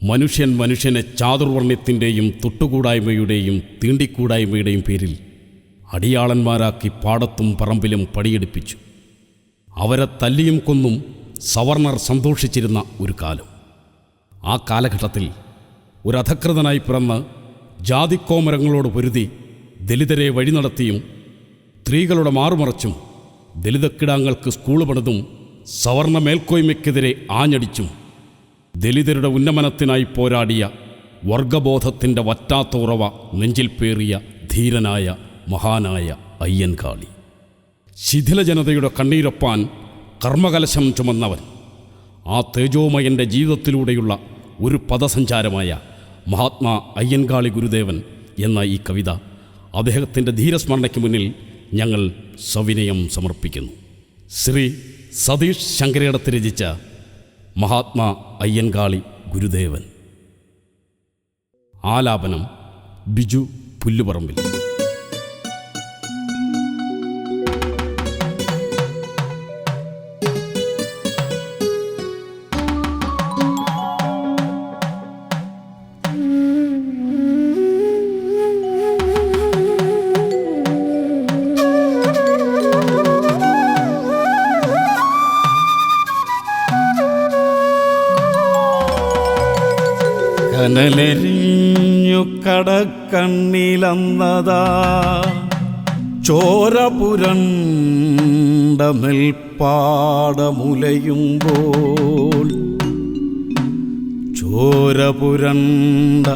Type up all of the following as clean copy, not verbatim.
മനുഷ്യൻ മനുഷ്യനെ ചാതുർവർണ്ണ്യത്തിൻ്റെയും തൊട്ടുകൂടായ്മയുടെയും തീണ്ടിക്കൂടായ്മയുടെയും പേരിൽ അടിയാളന്മാരാക്കി പാടത്തും പറമ്പിലും പടിയെടുപ്പിച്ചു. അവരെ തല്ലിയും കൊന്നും സവർണർ സന്തോഷിച്ചിരുന്ന ഒരു കാലം. ആ കാലഘട്ടത്തിൽ ഒരു അധകൃതനായി പിറന്ന് ജാതിക്കോമരങ്ങളോട് പൊരുതി ദലിതരെ വഴി നടത്തിയും സ്ത്രീകളുടെ മാറുമറച്ചും ദലിതക്കിടാങ്ങൾക്ക് സ്കൂൾ പണിതും സവർണ മേൽക്കോയ്മയ്ക്കെതിരെ ആഞ്ഞടിച്ചും ദലിതരുടെ ഉന്നമനത്തിനായി പോരാടിയ വർഗബോധത്തിൻ്റെ വറ്റാത്ത ഉറവ നെഞ്ചിൽ പേറിയ ധീരനായ മഹാനായ അയ്യൻകാളി. ശിഥില ജനതയുടെ കണ്ണീരൊപ്പാൻ കർമ്മകലശം ചുമന്നവൻ. ആ തേജോമയൻ്റെ ജീവിതത്തിലൂടെയുള്ള ഒരു പദസഞ്ചാരമായ മഹാത്മാ അയ്യൻകാളി ഗുരുദേവൻ എന്ന ഈ കവിത അദ്ദേഹത്തിൻ്റെ ധീരസ്മരണയ്ക്ക് മുന്നിൽ ഞങ്ങൾ സവിനയം സമർപ്പിക്കുന്നു. ശ്രീ സതീഷ് ശങ്കരേടത്ത് രചിച്ച മഹാത്മാ അയ്യൻകാളി ഗുരുദേവൻ. ആലാപനം ബിജു പുല്ലുപറമ്പിൽ. കനലെരിഞ്ഞു കടക്കണ്ണിലന്നതാ ചോര പുരണ്ട നെൽപ്പാടമുലയുമ്പോൾ, ചോര പുരണ്ട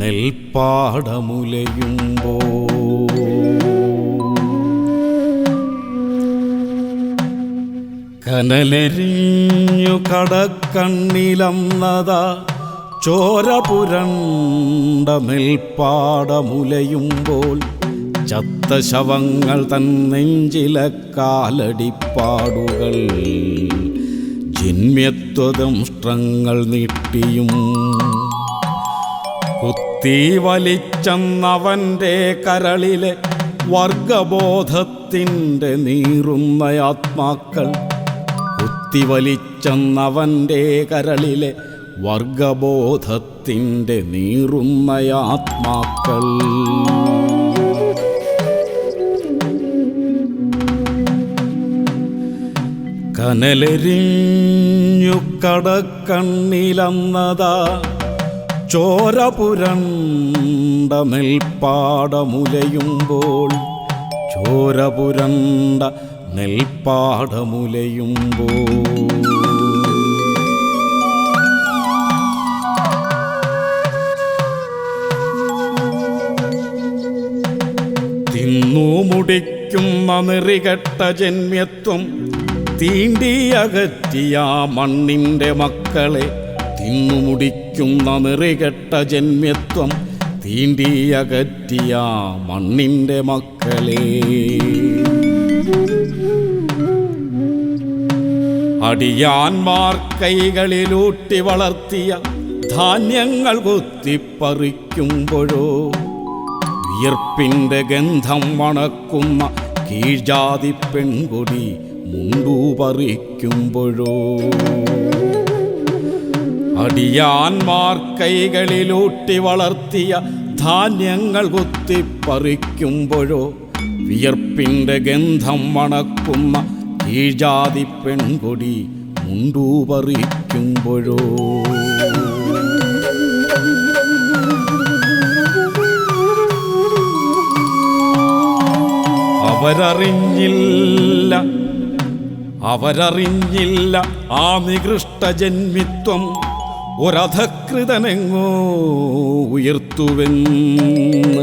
നെൽപ്പാടമുലയുമ്പോൾ, കനലെരിഞ്ഞു കടക്കണ്ണിലന്നതാ ചോര പുരണ്ട നെൽപ്പാടമുലയുമ്പോൾ, ചത്ത ശവങ്ങൾ തൻ നെഞ്ചിലെ കാലടിപ്പാടുകൾ ജന്മ്യത്വദംഷ്ട്രങ്ങൾ നീട്ടിയും കുത്തി വലിച്ചെന്നവൻ്റെ കരളിലെ വർഗബോധത്തിൻ്റെ നീറുന്ന ആത്മാക്കൾ, കുത്തി വലിച്ചെന്നവൻ്റെ കരളിലെ വർഗബോധത്തിൻ്റെ നീറുന്ന ആത്മാക്കൾ. കനലെരിഞ്ഞു കടക്കണ്ണിലന്നതാ ചോര പുരണ്ട നെൽപ്പാടമുലയുമ്പോൾ, ചോര പുരണ്ട നെൽപ്പാടമുലയുമ്പോൾ. തിന്നുമുടിക്കുന്ന നെറികെട്ട ജന്മ്യത്വം തീണ്ടിയകറ്റിയ മണ്ണിൻ്റെ മക്കളെ, തിന്നുമുടിക്കുന്ന നെറികെട്ട ജന്മ്യത്വം തീണ്ടിയകറ്റിയ മണ്ണിൻ്റെ മക്കളെ, അടിയാന്മാർ കൈകളിലൂട്ടി വളർത്തിയ ധാന്യങ്ങൾ കൊത്തിപ്പറിക്കുമ്പോഴോ, വിയർപ്പിൻ്റെ ഗന്ധം മണക്കുന്ന കീഴ്ജാതി പെൺകൊടി മുണ്ടുപറിക്കുമ്പോഴോ, അടിയാന്മാർ കൈകളിലൂട്ടി വളർത്തിയ ധാന്യങ്ങൾ കൊത്തിപ്പറിക്കുമ്പോഴോ, വിയർപ്പിൻ്റെ ഗന്ധം മണക്കുന്ന കീഴ്ജാതി പെൺകൊടി മുണ്ടുപറിക്കുമ്പോഴോ, അവരറിഞ്ഞില്ല ആ നികൃഷ്ടജന്മിത്വം ഒരധകൃതനെങ്ങോ ഉയർത്തുവെന്ന്,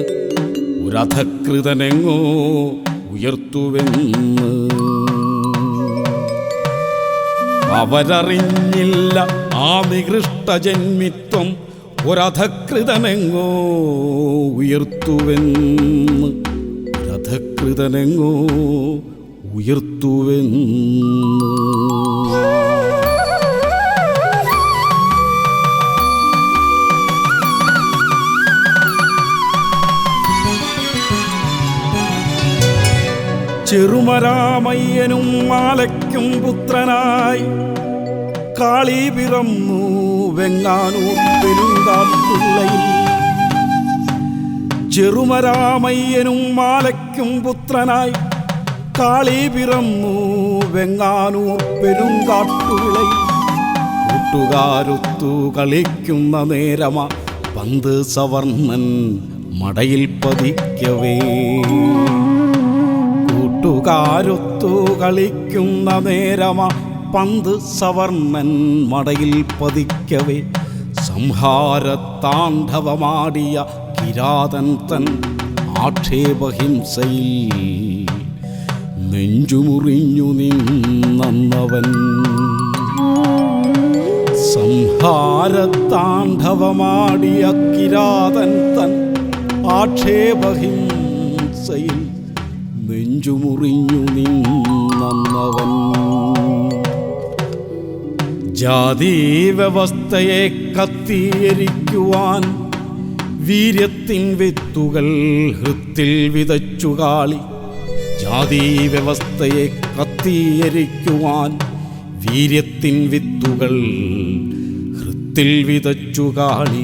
ഒരധകൃതനെങ്ങോ ഉയർത്തുവെന്ന്. അവരറിഞ്ഞില്ല ആ നികൃഷ്ടജന്മിത്വം ഒരധകൃതനെങ്ങോ ഉയർത്തുവെന്ന്, ഒരധകൃതനെങ്ങോ ഉയർത്തുവെന്ന്. ചെറുമരാമയ്യനും മാലയ്ക്കും പുത്രനായി കാളി പിറന്നു വെങ്ങാനൂർ പെരുങ്കാട്ടുള്ളയിൽ. ചെറുമരാമയ്യനും മാലയ്ക്കും പുത്രനായി കാളി പിറന്നു വെങ്ങാനൂർ പെരുങ്കാട്ടുവിളയിൽ. കൂട്ടുകാരൊത്തു കളിക്കുന്ന നേരമ പന്ത് സവർണൻ മടയിൽ പതിക്കവേ. കൂട്ടുകാരൊത്തു കളിക്കുന്ന നേരമ പന്ത് സവർണൻ മടയിൽ പതിക്കവേ. സംഹാരത്താണ്ഡവമാടിയ കിരാതൻ തൻ ആക്ഷേപഹിംസയിൽ നെഞ്ചുമുറിഞ്ഞു നിന്നവൻ. സംഹാരത്താണ്ഡവമാടിയ കിരാതൻ തൻ ആക്ഷേപഹിംസയിൽ നെഞ്ചുമുറിഞ്ഞു നിന്നവൻ. ജാതി വ്യവസ്ഥയെ കത്തിയെരിക്കുവാൻ വീര്യത്തിൻ വിത്തുകൾ ഹൃത്തിൽ വിതച്ചു കാളി. ജാതി വ്യവസ്ഥയെ കത്തിയെരിക്കുവാൻ വീര്യത്തിൻ വിത്തുകൾ ഹൃത്തിൽ വിതച്ചു കാളി.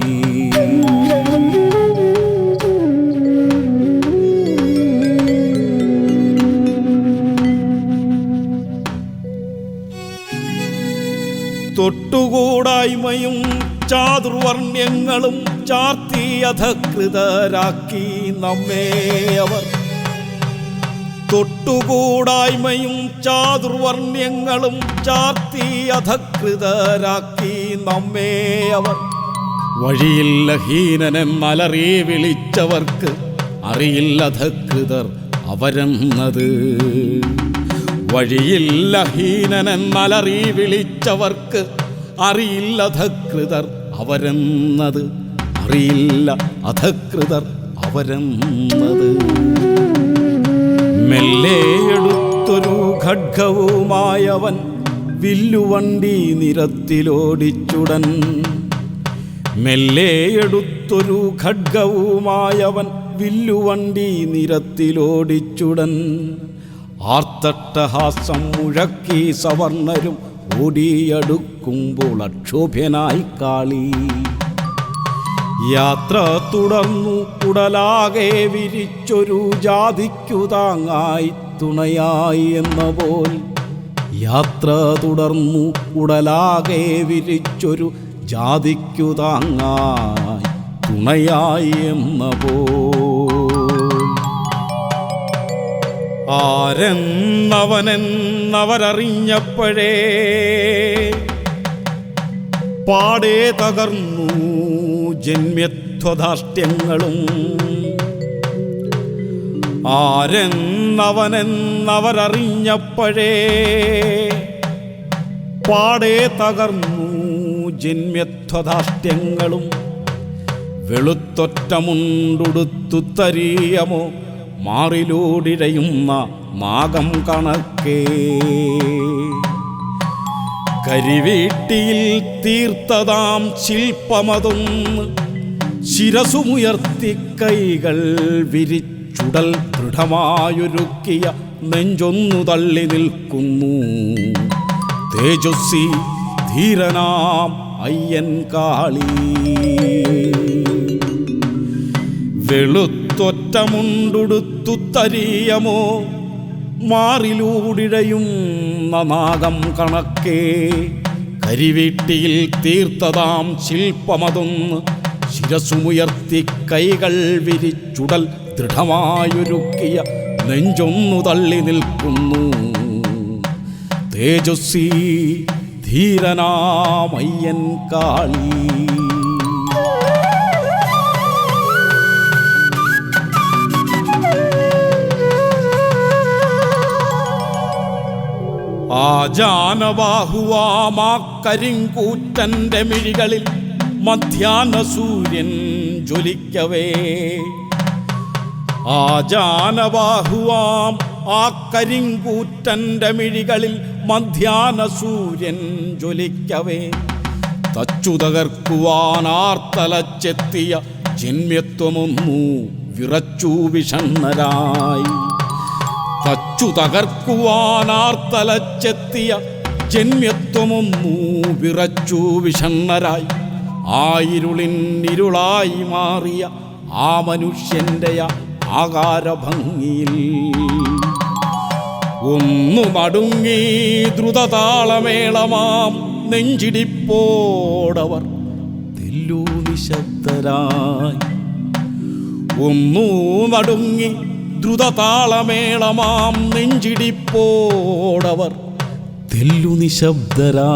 തൊട്ടുകൂടായ്മയും ചാതുർവർണ്ണ്യങ്ങളും ചാർത്തി അധകൃതരാക്കി നമ്മെ അവർ. തൊട്ടുകൂടായ്മയും ചാതുർവർണ്ണ്യങ്ങളും ചാർത്തി അധകൃതരാക്കി നമ്മെ അവർ. വഴിയില്ല ഹീനനെന്നലറി വിളിച്ചവർക്ക് അറിയില്ല അധകൃതർ അവരെന്നത്. വഴിയില്ല ഹീനനെന്നലറി വിളിച്ചവർക്ക് അറിയില്ല അധകൃതർ അവരെന്നത്. അറിയില്ല അധകൃതർ അവരെന്നത്. മെല്ലെയെടുത്തൊരു ഖഡ്ഗവുമായവൻ വില്ലുവണ്ടി നിരത്തിലോടിച്ചുടൻ. മെല്ലെയെടുത്തൊരു ഖഡ്ഗവുമായവൻ വില്ലുവണ്ടി നിരത്തിലോടിച്ചുടൻ. ആർത്തട്ടഹാസം മുഴക്കി സവർണരും ഓടിയടുക്കുമ്പോൾ അക്ഷോഭ്യനായി കാളി. യാത്ര തുടർന്നു ഉടലാകെ വിരിച്ചൊരു ജാതിക്കു താങ്ങായി തുണയായി എന്ന പോൽ. യാത്ര തുടർന്നു ഉടലാകെ വിരിച്ചൊരു ജാതിക്കു താങ്ങായി തുണയായി എന്ന പോൽ. ആരെന്നവനെന്നവരറിഞ്ഞപ്പോഴേ പാടേ തകർന്നു ജന്മ്യത്വധാഷ്ട്യങ്ങളും. ആരെന്നവനെന്നവരറിഞ്ഞപ്പോഴേ പാടേ തകർന്നു ജന്മ്യത്വധാഷ്ട്യങ്ങളും. വെളുത്തൊറ്റമുണ്ടുടുത്തു തരീയമോ മാറിലൂടിഴയുന്ന നാഗം കണക്കേ. കരിവീട്ടിയിൽ തീർത്തതാം ശില്പമതൊന്ന് ശിരസുമുയർത്തി കൈകൾ വിരിച്ചുടൽ ദൃഢമായൊരുക്കിയ നെഞ്ചൊന്നു തള്ളി നിൽക്കുന്നു തേജസ്വി ധീരനാം അയ്യൻ കാളി. വെളുത്തൊറ്റമുണ്ടുടുത്തു തരീയമോ മാറിലൂടിഴയും നാഗം കണക്കേ. കരിവീട്ടിയിൽ തീർത്തതാം ശില്പമതൊന്ന് ശിരസുമുയർത്തി കൈകൾ വിരിച്ചുടൽ ദൃഢമായൊരുക്കിയ നെഞ്ചൊന്നു തള്ളി നിൽക്കുന്നു തേജസ്വി ധീരനാമയ്യൻ കാളി. ആജാനബാഹുവാമാ കരിങ്കൂറ്റന്റെ മിഴികളിൽ മധ്യാഹ്ന സൂര്യൻ ജ്വലിക്കവേ. ആജാനബാഹുവാം ആ കരിങ്കൂറ്റന്റെ മിഴികളിൽ മധ്യാഹ്ന സൂര്യൻ ജ്വലിക്കവേ. തച്ചു തകർക്കുവാനാർത്തലച്ചെത്തിയ ജന്മ്യത്വമൊന്നു വിറച്ചു വിഷണ്ണരായി. തച്ചു തകർക്കുവാനാർത്തലച്ചെത്തിയ ജന്മ്യത്വമൊന്നു വിറച്ചു വിഷണ്ണരായി ആയിരുളിരുളായി മാറിയ ആ മനുഷ്യൻ്റെ ആകാരഭംഗിയിൽ ഒന്നു നടുങ്ങി ദ്രുതതാളമേളമാം നെഞ്ചിടിപ്പോടവർ തെല്ലു നിശബ്ദരായി. ഒന്നു നടുങ്ങി ദ്രുതതാളമേളമാം നെഞ്ചിടിപ്പോടവർ തെല്ലു നിശബ്ദരായി.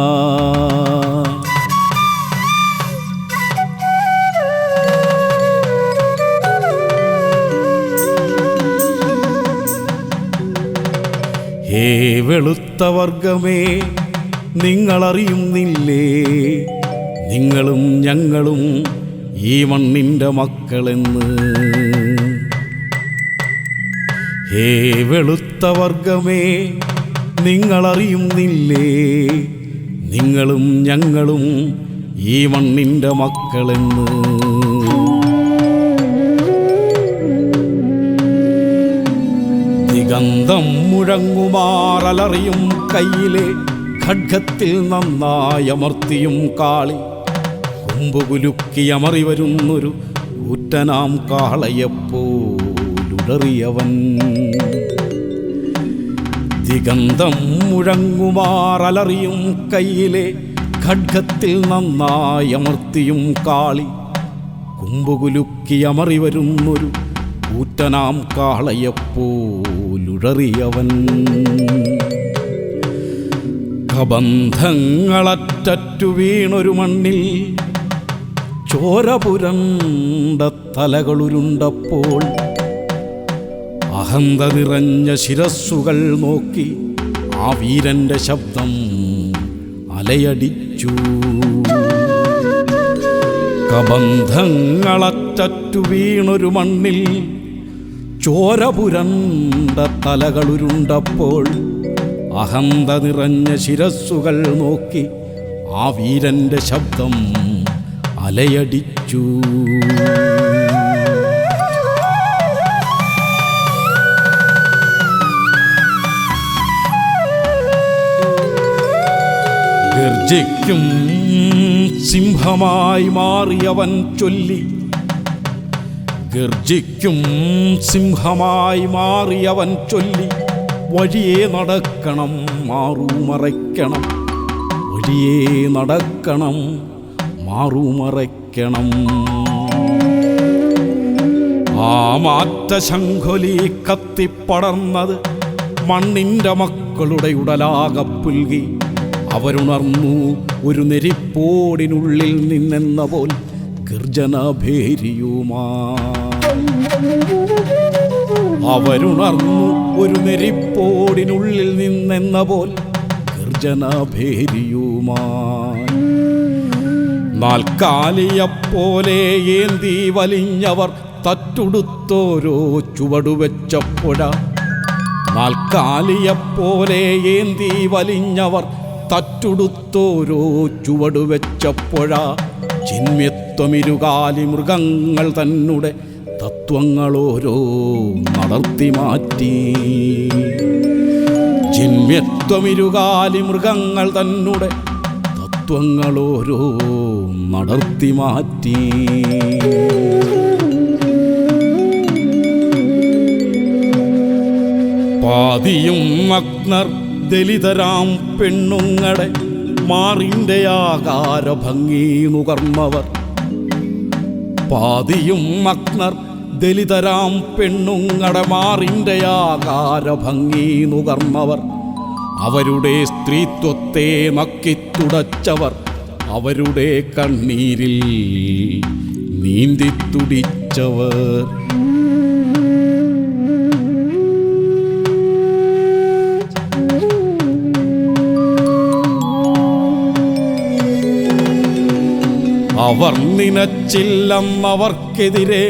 ഹേ വെളുത്ത വർഗമേ, നിങ്ങളറിയുന്നില്ലേ നിങ്ങളും ഞങ്ങളും ഈ മണ്ണിൻ്റെ മക്കളെന്ന്? ഹേ വെളുത്ത വർഗമേ, നിങ്ങളറിയുന്നില്ലേ നിങ്ങളും ഞങ്ങളും ഈ മണ്ണിൻ്റെ മക്കളെന്ന്? ദിഗന്ധം മുഴങ്ങുമാറലറിയും കയ്യിലെ ഖഡ്ഗത്തിൽ നന്നായമർത്തിയും കാളി കൊമ്പുകുലുക്കിയമറി വരുന്നൊരു കൂറ്റനാം കാളയെപ്പോലുടറിയവൻ. ദിഗന്ധം മുഴങ്ങുമാറലറിയും കയ്യിലെ ഖഡ്ഗത്തിൽ നന്നായമർത്തിയും കാളി കൊമ്പുകുലുക്കിയമറി വരുന്നൊരു കൂറ്റനാം കാളയെപ്പോലുടറിയവൻ. കബന്ധങ്ങളറ്ററ്റു വീണൊരു മണ്ണിൽ ചോരപുരണ്ട തലകളുരുണ്ടപ്പോൾ അഹന്ത നിറഞ്ഞ ശിരസ്സുകൾ നോക്കി ആ വീരന്റെ ശബ്ദം അലയടിച്ചു. കബന്ധങ്ങളറ്ററ്റു വീണൊരു മണ്ണിൽ ചോരപുരണ്ട തലകളുരുണ്ടപ്പോൾ അഹന്ത നിറഞ്ഞ ശിരസ്സുകൾ നോക്കി ആ വീരന്റെ ശബ്ദം അലയടിച്ചു. ഗർജിക്കും സിംഹമായി മാറിയവൻ ചൊല്ലി, ഗർജിക്കും സിംഹമായി മാറിയവൻ ചൊല്ലി, വഴിയേ നടക്കണം മാറുമറയ്ക്കണം, വഴിയേ നടക്കണം മാറുമറയ്ക്കണം. ആ മാറ്റ ശംഖൊലി കത്തിപ്പടർന്നത് മണ്ണിൻ്റെ മക്കളുടെ ഉടലാകെ പുൽകി അവരുണർന്നു ഒരു നെരിപ്പോടിനുള്ളിൽ നിന്നെന്ന പോൽ ഗർജനഭേരിയുമായി. അവരുണർന്നു ഒരു നെരിപ്പോടിനുള്ളിൽ നിന്നെന്ന പോൽ ഗർജനഭേരിയുമായി. നാൽക്കാലിയെപ്പോലെ ഏന്തി വലിഞ്ഞവർ തറ്റുടുത്തോരോ ചുവടുവെച്ചപ്പോഴ, നാൽക്കാലിയെപ്പോലെ ഏന്തി വലിഞ്ഞവർ തറ്റുടുത്തോരോ ചുവടുവെച്ചപ്പോഴ ചിന്മ്യത്വമിരുകാലി മൃഗങ്ങൾ തന്നെ തത്വങ്ങളോരോ നടത്തി മാറ്റി. ചിന്മ്യത്വമിരുകാലി മൃഗങ്ങൾ തന്നെ തത്വങ്ങളോരോ നടത്തി മാറ്റി. പാതിയും അഗ്നർ ദലിതരാം പെണ്ണുങ്ങളെ മാറിൻ്റെ ആകാരഭംഗി നുകർന്നവർ. പാതിയും അഗ്നർ ദലിതരാം പെണ്ണുങ്ങളെ മാറിൻ്റെ ആകാരഭംഗി നുകർന്നവർ. അവരുടെ സ്ത്രീത്വത്തെ നക്കിത്തുടച്ചവർ, അവരുടെ കണ്ണീരിൽ നീന്തിത്തുടിച്ചവർ. അവർ നിനച്ചില്ലെന്നവർക്കെതിരെ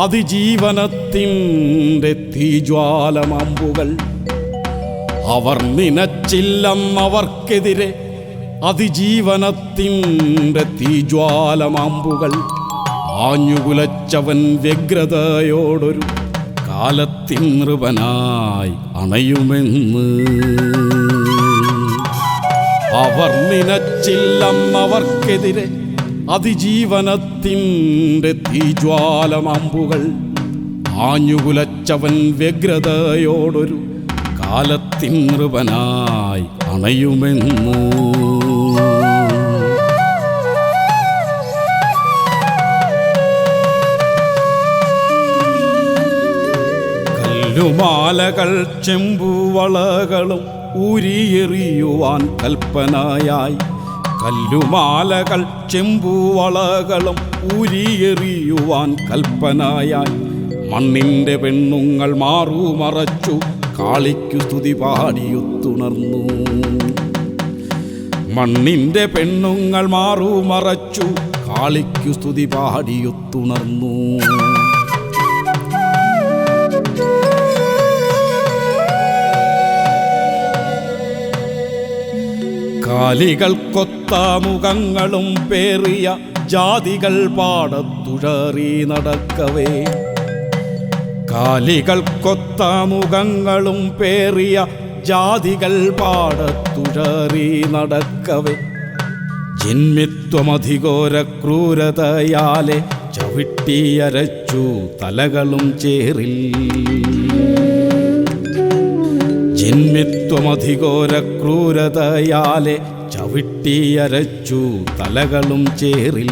അതിജീവനത്തിൻ്റെ തീജ്വാലമാമ്പുകൾ. അവർ നിനച്ചില്ലെന്നവർക്കെതിരെ അതിജീവനത്തിൻ്റെ തീജ്വാലമാമ്പുകൾ. ആഞ്ഞുകുലച്ചവൻ വ്യഗ്രതയോടൊരു കാലത്തിൻ നൃപനായി അണയുമെന്ന്. അവർ നിനച്ചില്ലെന്നവർക്കെതിരെ അതിജീവനത്തിൻ്റെ തീജ്വാലമമ്പുകൾ ആഞ്ഞുകുലച്ചവൻ വ്യഗ്രതയോടൊരു കാലത്തിൻ നൃപനായി അണയുമെന്ന്. കല്ലുമാലകൾ ചെമ്പുവളകളും ഊരിയെറിയുവാൻ കൽപ്പനയായി. കല്ലുമാലകൾ ചെമ്പുവളകളും ഊരിയെറിയുവാൻ കൽപ്പനയായി. മണ്ണിൻ്റെ പെണ്ണുങ്ങൾ മാറുമറച്ചു കാളിക്കു സ്തുതി പാടിയൊത്തുണർന്നു. മണ്ണിൻ്റെ പെണ്ണുങ്ങൾ മാറുമറച്ചു കാളിക്കു സ്തുതി പാടിയൊത്തുണർന്നു. കാലികൾക്കൊത്ത മുഖങ്ങളും പേറിയ ജാതികൾ പാടത്തുഴറി നടക്കവേ. കാലികൾക്കൊത്ത മുഖങ്ങളും പേറിയ ജാതികൾ പാടത്തുഴറി നടക്കവേ. ജന്മിത്വമധിഘോര ക്രൂരതയാലെ ചവിട്ടിയരച്ചു തലകളും ചേറിൽ. ജന്മിത്വമധിഘോര ക്രൂരതയാലെ ചവിട്ടിയരച്ചു തലകളും ചേറിൽ.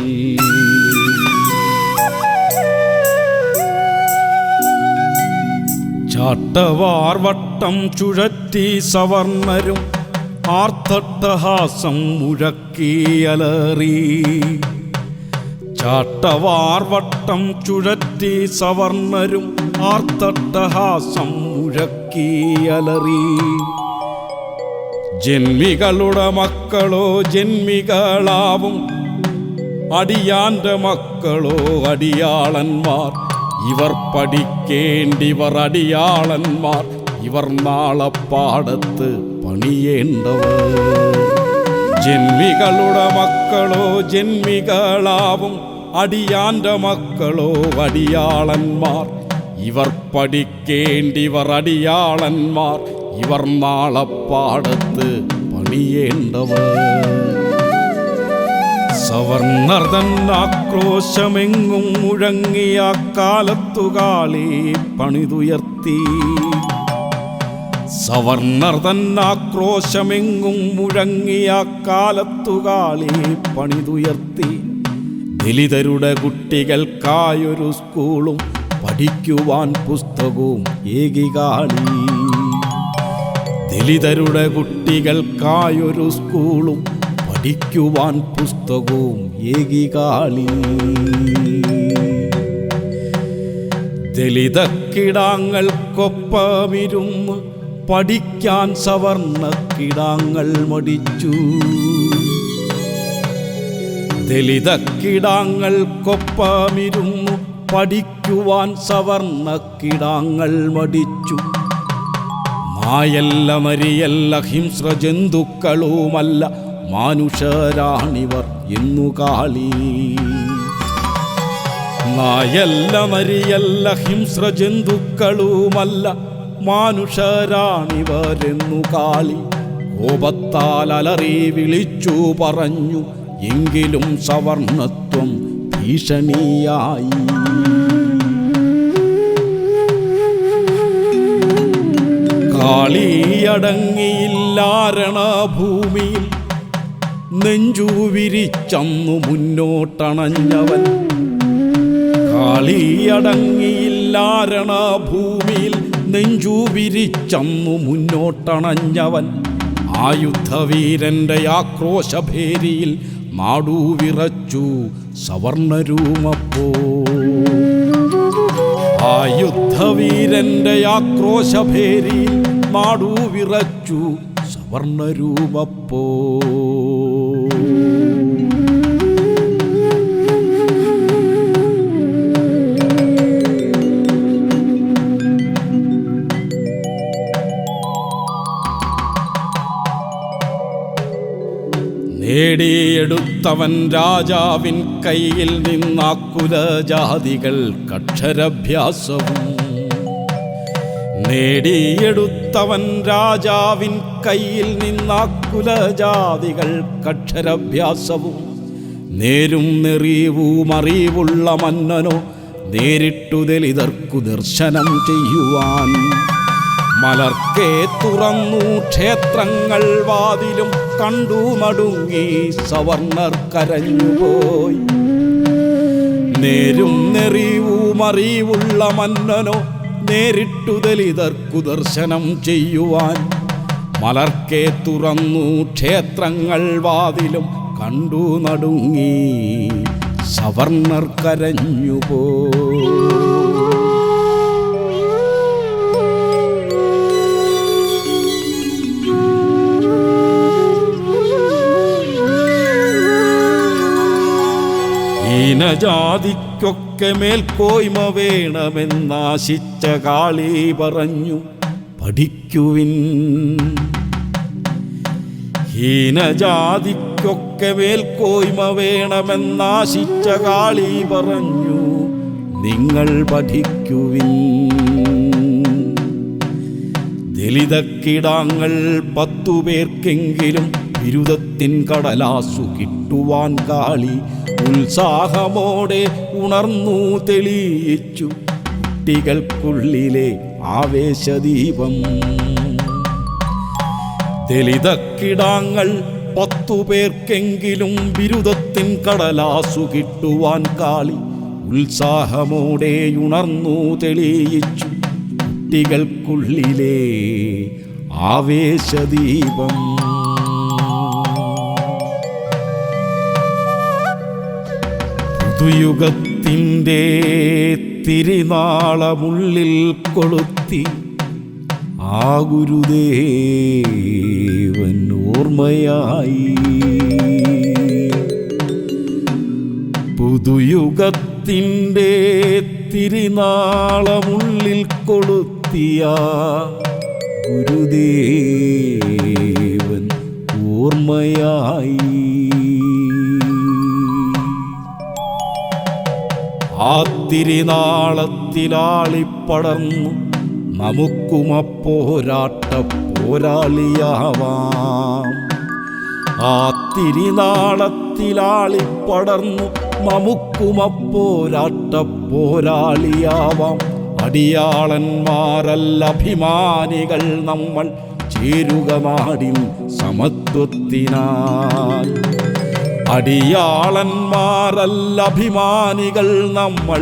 ചാട്ടവാർവട്ടം ചുഴറ്റി സവർണരും ആർത്തട്ടഹാസം മുഴക്കിയലറി. ചാട്ടവാർവട്ടം ചുഴറ്റി സവർണരും ആർത്തട്ടഹാസം മുഴക്കിയലറി. ജന്മികളുടെ മക്കളോ ജന്മികളാവും, അടിയാന്റെ മക്കളോ അടിയാളന്മാർ. ഇവർ പഠിക്കേണ്ടിവർ അടിയാളന്മാർ, ഇവർ നാളെ പാടത്ത് പണിയേണ്ടവർ. ജന്മികളുടെ മക്കളോ ജന്മികളാവും, അടിയാന്റെ മക്കളോ അടിയാളന്മാർ. ഇവർ പഠിക്കേണ്ടിവർ അടിയാളന്മാർ, ഇവർ നാളെ പാടത്ത് പണിയേണ്ടവർ. സവർണർ തൻ ആക്രോശമെങ്ങും മുഴങ്ങിയ കാലത്തുകാളി പണിതുയർത്തി. സവർണർ തൻ ആക്രോശമെങ്ങും മുഴങ്ങിയ കാലത്തുകാളി പണിതുയർത്തി. ദലിതരുടെ കുട്ടികൾക്കായൊരു സ്കൂളും പഠിക്കുവാൻ പുസ്തകവും ഏകികാളി. ദലിതരുടെ കുട്ടികൾക്കായൊരു സ്കൂളും പഠിക്കുവാൻ പുസ്തകവും ഏകികാളി. ദലിതക്കിടാങ്ങൾക്കൊപ്പമിരുന്ന് പഠിക്കാൻ സവർണക്കിടാങ്ങൾ മടിച്ചു. ദലിതക്കിടാങ്ങൾക്കൊപ്പമിരുന്ന് പഠിക്കുവാൻ സവർണക്കിടാങ്ങൾ മടിച്ചു. നായല്ല നരിയല്ല ഹിംസ്ര ജന്തുക്കളുമല്ല മാനുഷരാണിവർ എന്നു കാളി. നായല്ല നരിയല്ല ഹിംസ്ര ജന്തുക്കളുമല്ല മാനുഷരാണിവരെന്നു കാളി. കോപത്താൽ അലറി വിളിച്ചു പറഞ്ഞു, എങ്കിലും സവർണത്വം ഭീഷണിയായി. കാളിയടങ്ങിയില്ലാരണ ഭൂമിയിൽ നെഞ്ചു വിരിച്ചന്നു മുന്നോട്ടണഞ്ഞവൻ. കാളിയടങ്ങിയില്ലാരണ ഭൂമിയിൽ നെഞ്ചു വിരിച്ചന്നു മുന്നോട്ടണഞ്ഞവൻ. ആയുധവീരന്റെ ആക്രോശഭേരിയിൽ നാടുവിറച്ചു സവർണരൂമപ്പോ. ആയുധവീരന്റെ ആക്രോശഭേരിയിൽ നാടുവിറച്ചു സവർണരൂപപ്പോ. നേടിയെടുത്തവൻ രാജാവിൻ കയ്യിൽ നിന്നാക്കുലജാതികൾ കക്ഷരഭ്യാസവും. നേടിയെടുത്തവൻ രാജാവിൻ കയ്യിൽ നിന്നാക്കുലജാതികൾ കക്ഷരഭ്യാസവും നേരും നെറിവും അറിവുള്ള മന്നനോ നേരിട്ടു ദലിതർക്കു ദർശനം ചെയ്യുവാൻ മലർക്കെ തുറന്നു ക്ഷേത്രങ്ങൾ വാതിലും കണ്ടു നടുങ്ങി സവർണർ കരഞ്ഞുപോയി. നേരും നെറിവും അറിവുള്ള മന്നനോ നേരിട്ടു ദലിതർക്കു ദർശനം ചെയ്യുവാൻ മലർക്കെ തുറന്നു ക്ഷേത്രങ്ങൾ വാതിലും കണ്ടു നടുങ്ങി സവർണർ കരഞ്ഞുപോയി. ഹീനജാതിക്കൊക്കെ മേൽക്കോയ്മ വേണമെന്നാശിച്ച കാളി പറഞ്ഞു പഠിക്കുവിൻ. ഹീനജാതിക്കൊക്കെ മേൽക്കോയ്മ വേണമെന്നാശിച്ച കാളി പറഞ്ഞു നിങ്ങൾ പഠിക്കുവിൻ. ദലിതക്കിടാങ്ങൾ 10 പേർക്കെങ്കിലും ബിരുദത്തിൻ കടലാസു കിട്ടുവാൻ കാളി ഉത്സാഹമോടെ ഉണർന്നു തെളിയിച്ചു കുട്ടികൾക്കുള്ളിലെ ആവേശദീപം. ദലിതക്കിടാങ്ങൾ 10 പേർക്കെങ്കിലും ബിരുദത്തിൻ കടലാസു കിട്ടുവാൻ കാളി ഉത്സാഹമോടെ ഉണർന്നു തെളിയിച്ചു കുട്ടികൾക്കുള്ളിലെ ആവേശദീപം. പുതുയുഗത്തിൻ്റെ തിരിനാളമുള്ളിൽ കൊളുത്തി ആ ഗുരുദേവൻ ഓർമ്മയായി. പുതുയുഗത്തിൻ്റെ തിരിനാളമുള്ളിൽ കൊളുത്തിയ ഗുരുദേവൻ ഓർമ്മയായി. ആ തിരുനാളത്തിലാളിപ്പടർന്നു നമുക്കുമപ്പോരാട്ട പോരാളിയാവാം. ആ തിരുനാളത്തിലാളിപ്പടർന്നു നമുക്കുമപ്പോരാട്ട പോരാളിയാവാം. അടിയാളന്മാരല്ല അഭിമാനികൾ നമ്മൾ ചേരുക നാടിൻ സമത്വത്തിനാൽ. അടിയാളന്മാരല്ല അഭിമാനികൾ നമ്മൾ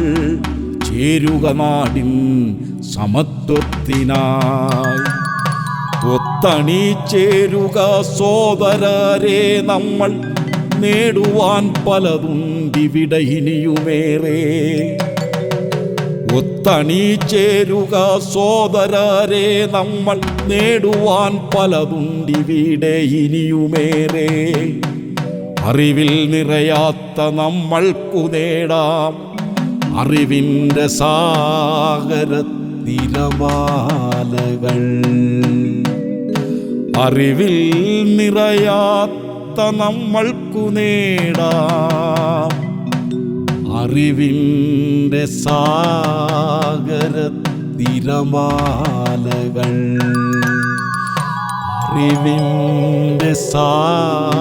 ചേരുക നാടിൻ സമത്വത്തിനായി. ഒത്തണി ചേരുക സോദരരെ നമ്മൾ നേടുവാൻ പലതുണ്ടിവിടെ ഇനിയുമേറെ. ഒത്തണി ചേരുക സോദരരെ നമ്മൾ നേടുവാൻ പലതുണ്ടിവിടെ ഇനിയുമേറെ. അറിവിൽ നിറയാത്ത നമ്മൾക്കു നേടാം അറിവിൻ്റെ സാഗരത്തിരമാലകൾ. അറിവിൽ നിറയാത്ത നമ്മൾക്കു നേടാം അറിവിൻ്റെ സാഗരത്തിരമാലകൾ. അറിവിൻ്റെ സാഗരത്തിരമാലകൾ.